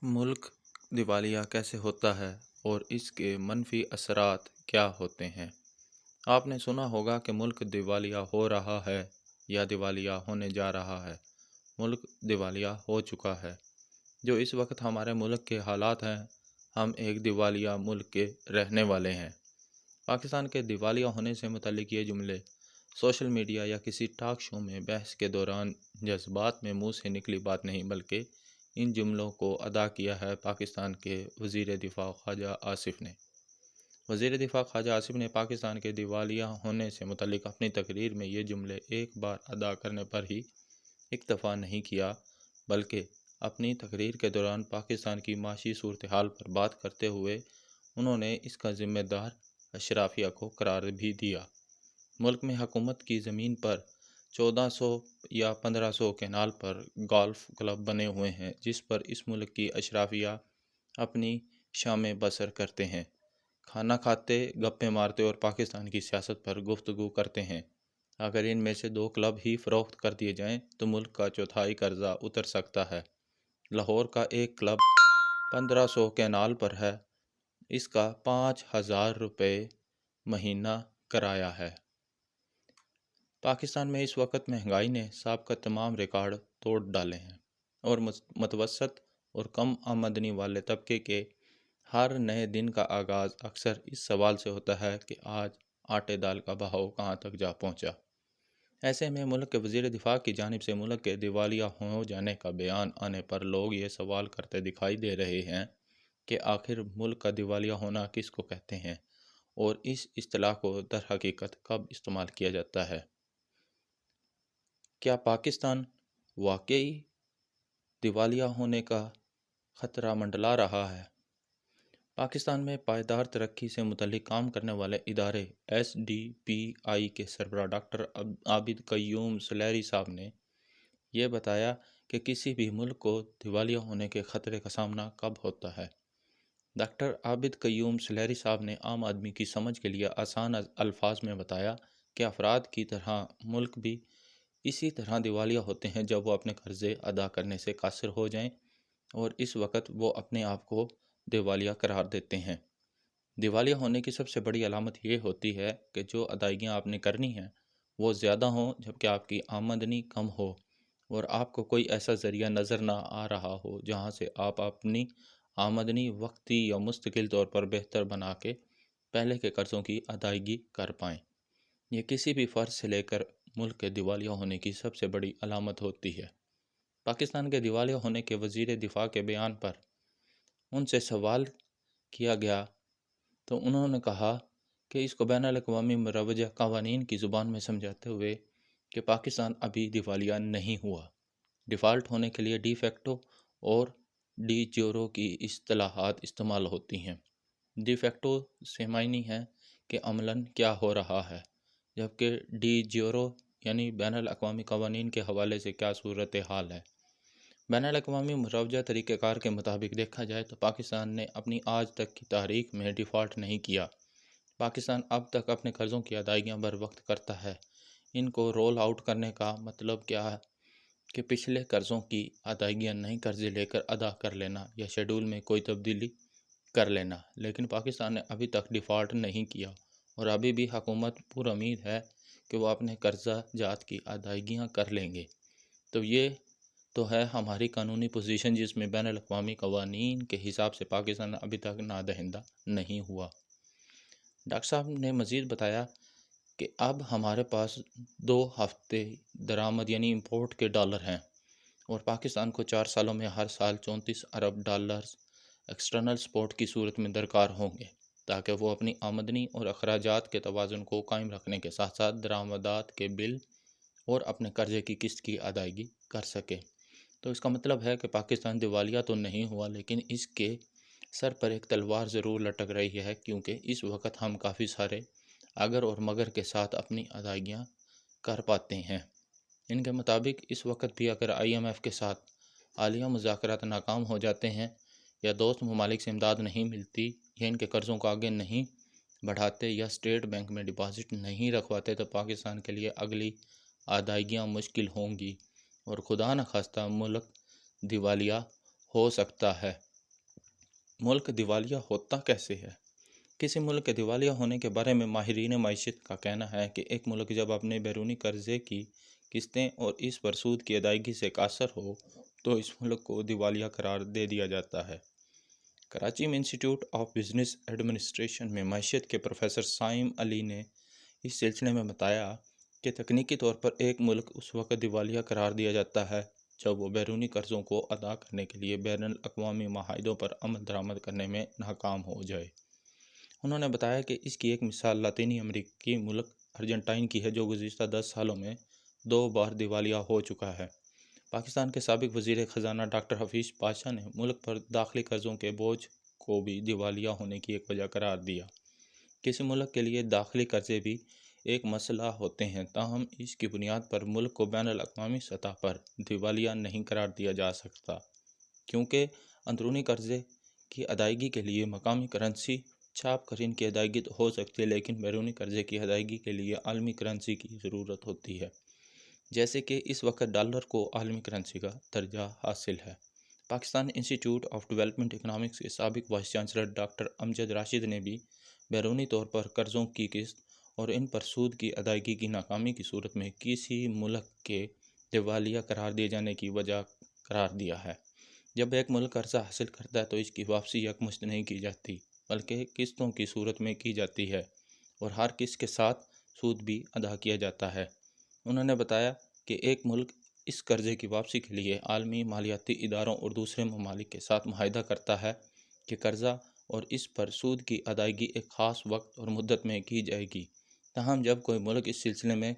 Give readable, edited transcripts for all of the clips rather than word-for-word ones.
ملک دیوالیہ کیسے ہوتا ہے اور اس کے منفی اثرات کیا ہوتے ہیں؟ آپ نے سنا ہوگا کہ ملک دیوالیہ ہو رہا ہے یا دیوالیہ ہونے جا رہا ہے۔ ملک دیوالیہ ہو چکا ہے۔ جو اس وقت ہمارے ملک کے حالات ہیں، ہم ایک دیوالیہ ملک کے رہنے والے ہیں۔ پاکستان کے دیوالیہ ہونے سے متعلق یہ جملے سوشل میڈیا یا کسی ٹاک شو میں بحث کے دوران جذبات میں منہ سے نکلی بات نہیں، بلکہ ان جملوں کو ادا کیا ہے پاکستان کے وزیر دفاع خواجہ آصف نے۔ وزیر دفاع خواجہ آصف نے پاکستان کے دیوالیہ ہونے سے متعلق اپنی تقریر میں یہ جملے ایک بار ادا کرنے پر ہی اکتفا نہیں کیا، بلکہ اپنی تقریر کے دوران پاکستان کی معاشی صورتحال پر بات کرتے ہوئے انہوں نے اس کا ذمہ دار اشرافیہ کو قرار بھی دیا۔ ملک میں حکومت کی زمین پر 1400 یا 1500 کینال پر گالف کلب بنے ہوئے ہیں، جس پر اس ملک کی اشرافیہ اپنی شام بسر کرتے ہیں، کھانا کھاتے، گپیں مارتے اور پاکستان کی سیاست پر گفتگو کرتے ہیں۔ اگر ان میں سے 2 کلب ہی فروخت کر دیے جائیں تو ملک کا چوتھائی قرضہ اتر سکتا ہے۔ لاہور کا ایک کلب 1500 کینال پر ہے، اس کا 5000 روپے مہینہ کرایہ ہے۔ پاکستان میں اس وقت مہنگائی نے سابقہ تمام ریکارڈ توڑ ڈالے ہیں اور متوسط اور کم آمدنی والے طبقے کے ہر نئے دن کا آغاز اکثر اس سوال سے ہوتا ہے کہ آج آٹے دال کا بہاؤ کہاں تک جا پہنچا۔ ایسے میں ملک کے وزیر دفاع کی جانب سے ملک کے دیوالیہ ہو جانے کا بیان آنے پر لوگ یہ سوال کرتے دکھائی دے رہے ہیں کہ آخر ملک کا دیوالیہ ہونا کس کو کہتے ہیں اور اس اصطلاح کو در حقیقت کب استعمال کیا جاتا ہے؟ کیا پاکستان واقعی دیوالیہ ہونے کا خطرہ منڈلا رہا ہے؟ پاکستان میں پائیدار ترقی سے متعلق کام کرنے والے ادارے SDPI کے سربراہ ڈاکٹر عابد قیوم سلیری صاحب نے یہ بتایا کہ کسی بھی ملک کو دیوالیہ ہونے کے خطرے کا سامنا کب ہوتا ہے۔ ڈاکٹر عابد قیوم سلیری صاحب نے عام آدمی کی سمجھ کے لیے آسان الفاظ میں بتایا کہ افراد کی طرح ملک بھی اسی طرح دیوالیہ ہوتے ہیں جب وہ اپنے قرضے ادا کرنے سے قاصر ہو جائیں، اور اس وقت وہ اپنے آپ کو دیوالیہ قرار دیتے ہیں۔ دیوالیہ ہونے کی سب سے بڑی علامت یہ ہوتی ہے کہ جو ادائیگیاں آپ نے کرنی ہیں وہ زیادہ ہوں جبکہ آپ کی آمدنی کم ہو، اور آپ کو کوئی ایسا ذریعہ نظر نہ آ رہا ہو جہاں سے آپ اپنی آمدنی وقتی یا مستقل طور پر بہتر بنا کے پہلے کے قرضوں کی ادائیگی کر پائیں۔ یہ کسی بھی فرد سے لے کر ملک کے دیوالیہ ہونے کی سب سے بڑی علامت ہوتی ہے۔ پاکستان کے دیوالیہ ہونے کے وزیر دفاع کے بیان پر ان سے سوال کیا گیا تو انہوں نے کہا کہ اس کو بین الاقوامی مروجہ قوانین کی زبان میں سمجھاتے ہوئے کہ پاکستان ابھی دیوالیہ نہیں ہوا۔ ڈیفالٹ ہونے کے لیے ڈی فیکٹو اور ڈی جیورو کی اصطلاحات استعمال ہوتی ہیں۔ ڈی فیکٹو سے معنی ہے کہ عملاً کیا ہو رہا ہے، جبکہ ڈی جیورو یعنی بین الاقوامی قوانین کے حوالے سے کیا صورتحال ہے۔ بین الاقوامی مروجہ طریقہ کار کے مطابق دیکھا جائے تو پاکستان نے اپنی آج تک کی تاریخ میں ڈیفالٹ نہیں کیا۔ پاکستان اب تک اپنے قرضوں کی ادائیگیاں بر وقت کرتا ہے۔ ان کو رول آؤٹ کرنے کا مطلب کیا ہے کہ پچھلے قرضوں کی ادائیگیاں نئے قرضے لے کر ادا کر لینا یا شیڈول میں کوئی تبدیلی کر لینا، لیکن پاکستان نے ابھی تک ڈیفالٹ نہیں کیا اور ابھی بھی حکومت پر امید ہے کہ وہ اپنے قرضہ جات کی ادائیگیاں کر لیں گے۔ تو یہ تو ہے ہماری قانونی پوزیشن جس میں بین الاقوامی قوانین کے حساب سے پاکستان ابھی تک نادہندہ نہیں ہوا۔ ڈاکٹر صاحب نے مزید بتایا کہ اب ہمارے پاس 2 ہفتے درآمد یعنی امپورٹ کے ڈالر ہیں اور پاکستان کو 4 سالوں میں ہر سال 34 ارب ڈالرز ایکسٹرنل سپورٹ کی صورت میں درکار ہوں گے، تاکہ وہ اپنی آمدنی اور اخراجات کے توازن کو قائم رکھنے کے ساتھ ساتھ درآمدات کے بل اور اپنے قرضے کی قسط کی ادائیگی کر سکے۔ تو اس کا مطلب ہے کہ پاکستان دیوالیہ تو نہیں ہوا، لیکن اس کے سر پر ایک تلوار ضرور لٹک رہی ہے، کیونکہ اس وقت ہم کافی سارے اگر اور مگر کے ساتھ اپنی ادائیگیاں کر پاتے ہیں۔ ان کے مطابق اس وقت بھی اگر IMF کے ساتھ حالیہ مذاکرات ناکام ہو جاتے ہیں یا دوست ممالک سے امداد نہیں ملتی یا ان کے قرضوں کو آگے نہیں بڑھاتے یا اسٹیٹ بینک میں ڈپازٹ نہیں رکھواتے تو پاکستان کے لیے اگلی ادائیگیاں مشکل ہوں گی اور خدا نخواستہ ملک دیوالیہ ہو سکتا ہے۔ ملک دیوالیہ ہوتا کیسے ہے؟ کسی ملک کے دیوالیہ ہونے کے بارے میں ماہرین معیشت کا کہنا ہے کہ ایک ملک جب اپنے بیرونی قرضے کی قسطیں اور اس پر سود کی ادائیگی سے قاصر ہو تو اس ملک کو دیوالیہ قرار دے دیا جاتا ہے۔ کراچی میں انسٹیٹیوٹ آف بزنس ایڈمنسٹریشن میں معیشت کے پروفیسر سائم علی نے اس سلسلے میں بتایا کہ تکنیکی طور پر ایک ملک اس وقت دیوالیہ قرار دیا جاتا ہے جب وہ بیرونی قرضوں کو ادا کرنے کے لیے بین الاقوامی معاہدوں پر عمل درآمد کرنے میں ناکام ہو جائے۔ انہوں نے بتایا کہ اس کی ایک مثال لاطینی امریکی ملک ارجنٹائن کی ہے جو گزشتہ 10 سالوں میں 2 بار دیوالیہ ہو چکا ہے۔ پاکستان کے سابق وزیر خزانہ ڈاکٹر حفیظ پاشا نے ملک پر داخلی قرضوں کے بوجھ کو بھی دیوالیہ ہونے کی ایک وجہ قرار دیا۔ کسی ملک کے لیے داخلی قرضے بھی ایک مسئلہ ہوتے ہیں، تاہم اس کی بنیاد پر ملک کو بین الاقوامی سطح پر دیوالیہ نہیں قرار دیا جا سکتا، کیونکہ اندرونی قرضے کی ادائیگی کے لیے مقامی کرنسی چھاپ کر ان کی ادائیگی تو ہو سکتی ہے، لیکن بیرونی قرضے کی ادائیگی کے لیے عالمی کرنسی کی ضرورت ہوتی ہے، جیسے کہ اس وقت ڈالر کو عالمی کرنسی کا درجہ حاصل ہے۔ Pakistan institute of development economics کے سابق وائس چانسلر ڈاکٹر امجد راشد نے بھی بیرونی طور پر قرضوں کی قسط اور ان پر سود کی ادائیگی کی ناکامی کی صورت میں کسی ملک کے دیوالیہ قرار دیے جانے کی وجہ قرار دیا ہے۔ جب ایک ملک قرضہ حاصل کرتا ہے تو اس کی واپسی یکمشت نہیں کی جاتی، بلکہ قسطوں کی صورت میں کی جاتی ہے اور ہر قسط کے ساتھ سود بھی ادا کیا جاتا ہے۔ انہوں نے بتایا کہ ایک ملک اس قرضے کی واپسی کے لیے عالمی مالیاتی اداروں اور دوسرے ممالک کے ساتھ معاہدہ کرتا ہے کہ قرضہ اور اس پر سود کی ادائیگی ایک خاص وقت اور مدت میں کی جائے گی، تاہم جب کوئی ملک اس سلسلے میں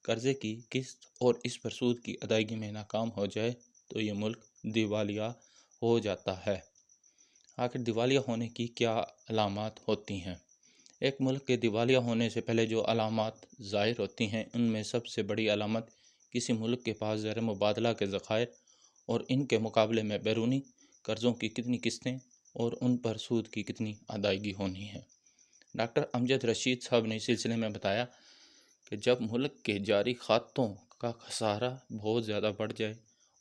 قرضے کی قسط اور اس پر سود کی ادائیگی میں ناکام ہو جائے تو یہ ملک دیوالیہ ہو جاتا ہے۔ آخر دیوالیہ ہونے کی کیا علامات ہوتی ہیں؟ ایک ملک کے دیوالیہ ہونے سے پہلے جو علامات ظاہر ہوتی ہیں ان میں سب سے بڑی علامت کسی ملک کے پاس زر مبادلہ کے ذخائر اور ان کے مقابلے میں بیرونی قرضوں کی کتنی قسطیں اور ان پر سود کی کتنی ادائیگی ہونی ہے۔ ڈاکٹر امجد رشید صاحب نے اس سلسلے میں بتایا کہ جب ملک کے جاری کھاتوں کا خسارہ بہت زیادہ بڑھ جائے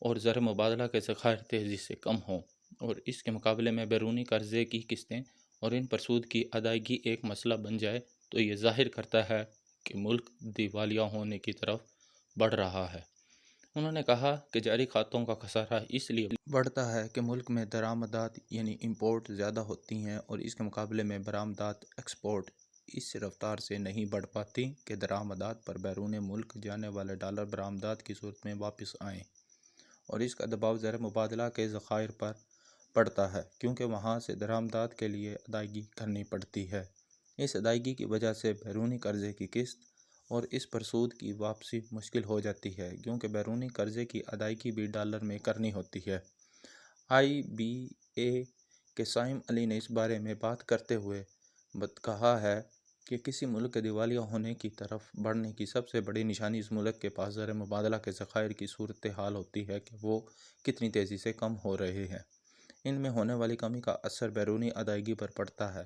اور زر مبادلہ کے ذخائر تیزی سے کم ہوں اور اس کے مقابلے میں بیرونی قرضے کی قسطیں اور ان پر سود کی ادائیگی ایک مسئلہ بن جائے تو یہ ظاہر کرتا ہے کہ ملک دیوالیہ ہونے کی طرف بڑھ رہا ہے۔ انہوں نے کہا کہ جاری کھاتوں کا خسارہ اس لیے بڑھتا ہے کہ ملک میں درآمدات یعنی امپورٹ زیادہ ہوتی ہیں اور اس کے مقابلے میں برآمدات ایکسپورٹ اس رفتار سے نہیں بڑھ پاتی کہ درآمدات پر بیرون ملک جانے والے ڈالر برآمدات کی صورت میں واپس آئیں، اور اس کا دباؤ زر مبادلہ کے ذخائر پر پڑتا ہے کیونکہ وہاں سے درآمدات کے لیے ادائیگی کرنی پڑتی ہے۔ اس ادائیگی کی وجہ سے بیرونی قرضے کی قسط اور اس پر سود کی واپسی مشکل ہو جاتی ہے کیونکہ بیرونی قرضے کی ادائیگی بھی ڈالر میں کرنی ہوتی ہے۔ IBA کے سائم علی نے اس بارے میں بات کرتے ہوئے کہا ہے کہ کسی ملک کے دیوالیہ ہونے کی طرف بڑھنے کی سب سے بڑی نشانی اس ملک کے پاس زر مبادلہ کے ذخائر کی صورتحال ہوتی ہے کہ وہ کتنی تیزی سے کم ہو رہے ہیں۔ ان میں ہونے والی کمی کا اثر بیرونی ادائیگی پر پڑتا ہے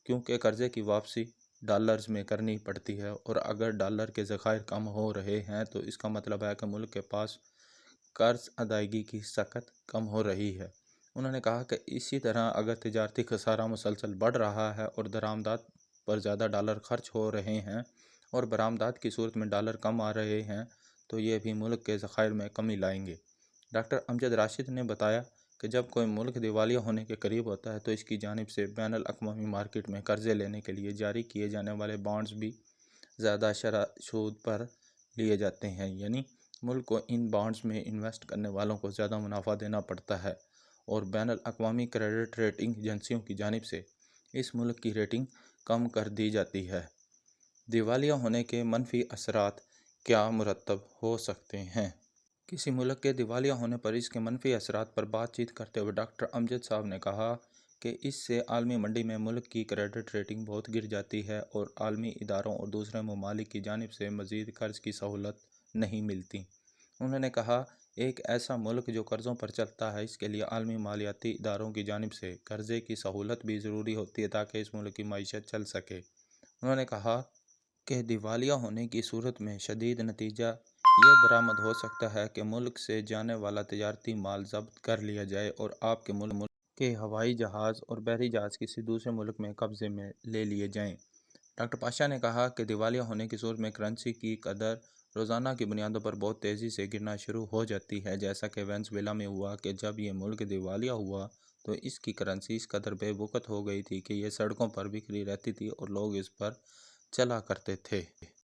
کیونکہ قرضے کی واپسی ڈالرز میں کرنی پڑتی ہے، اور اگر ڈالر کے ذخائر کم ہو رہے ہیں تو اس کا مطلب ہے کہ ملک کے پاس قرض ادائیگی کی سخت کم ہو رہی ہے۔ انہوں نے کہا کہ اسی طرح اگر تجارتی خسارہ مسلسل بڑھ رہا ہے اور درآمدات پر زیادہ ڈالر خرچ ہو رہے ہیں اور برآمدات کی صورت میں ڈالر کم آ رہے ہیں تو یہ بھی ملک کے ذخائر میں کمی لائیں گے۔ ڈاکٹر امجد راشد نے بتایا کہ جب کوئی ملک دیوالیہ ہونے کے قریب ہوتا ہے تو اس کی جانب سے بین الاقوامی مارکیٹ میں قرضے لینے کے لیے جاری کیے جانے والے بانڈز بھی زیادہ شرح سود پر لیے جاتے ہیں، یعنی ملک کو ان بانڈز میں انویسٹ کرنے والوں کو زیادہ منافع دینا پڑتا ہے اور بین الاقوامی کریڈٹ ریٹنگ ایجنسیوں کی جانب سے اس ملک کی ریٹنگ کم کر دی جاتی ہے۔ دیوالیہ ہونے کے منفی اثرات کیا مرتب ہو سکتے ہیں؟ کسی ملک کے دیوالیہ ہونے پر اس کے منفی اثرات پر بات چیت کرتے ہوئے ڈاکٹر امجد صاحب نے کہا کہ اس سے عالمی منڈی میں ملک کی کریڈٹ ریٹنگ بہت گر جاتی ہے اور عالمی اداروں اور دوسرے ممالک کی جانب سے مزید قرض کی سہولت نہیں ملتی۔ انہوں نے کہا ایک ایسا ملک جو قرضوں پر چلتا ہے اس کے لیے عالمی مالیاتی اداروں کی جانب سے قرضے کی سہولت بھی ضروری ہوتی ہے تاکہ اس ملک کی معیشت چل سکے۔ انہوں نے کہا کہ دیوالیہ ہونے کی صورت میں شدید نتیجہ یہ برآمد ہو سکتا ہے کہ ملک سے جانے والا تجارتی مال ضبط کر لیا جائے اور آپ کے ملک کہ ہوائی جہاز اور بحری جہاز کسی دوسرے ملک میں قبضے میں لے لیے جائیں۔ ڈاکٹر پاشا نے کہا کہ دیوالیہ ہونے کی صورت میں کرنسی کی قدر روزانہ کی بنیادوں پر بہت تیزی سے گرنا شروع ہو جاتی ہے، جیسا کہ وینزویلا میں ہوا کہ جب یہ ملک دیوالیہ ہوا تو اس کی کرنسی اس قدر بے وقت ہو گئی تھی کہ یہ سڑکوں پر بکھری رہتی تھی اور لوگ اس پر چلا کرتے تھے۔